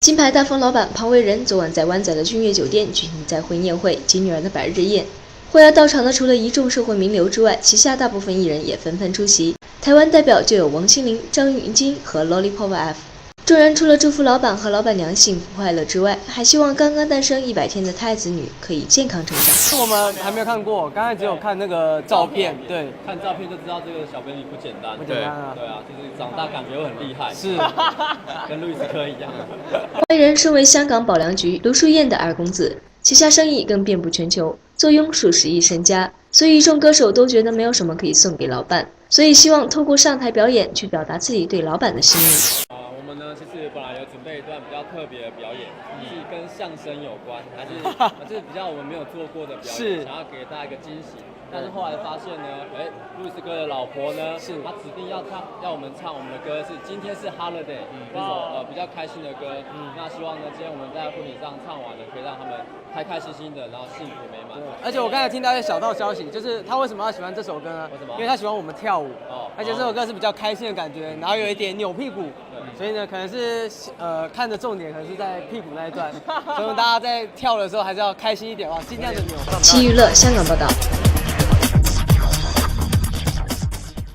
金牌大风老板庞维仁昨晚在湾仔的君悦酒店举行再婚宴会及女儿的百日宴。会要到场的除了一众社会名流之外，旗下大部分艺人也纷纷出席。台湾代表就有王心凌、张芸京和 Lollipop F。众人除了祝福老板和老板娘幸福快乐之外，还希望刚刚诞生100天的太子女可以健康成长。我们还没有看过，刚才只有看那个照片，对，看照片就知道这个小 baby 不简单，不简单啊，对啊，就是长大感觉会很厉害，是，跟路易斯科一样。庞维仁身为香港保良局卢淑燕的二公子，旗下生意更遍布全球，坐拥数十亿身家，所以一众歌手都觉得没有什么可以送给老板，所以希望透过上台表演去表达自己对老板的心意。我们呢，其实本来有准备一段比较特别的表演，是跟相声有关，还是就是比较我们没有做过的表演，想要给大家一个惊喜。但是后来发现呢，路易斯哥的老婆呢，她指定要我们唱我们的歌是今天是 Holiday，这首比较开心的歌。那希望呢，今天我们在婚礼上唱完了，可以让他们开开心心的，然后幸福美满。而且我刚才听到一个小道消息，就是他为什么要喜欢这首歌呢？为什么？因为他喜欢我们跳舞，而且这首歌是比较开心的感觉，然后有一点扭屁股，所以呢，可能是看的重点可能是在屁股那一段，所以大家在跳的时候还是要开心一点啊，尽量的扭。其娱乐香港报道。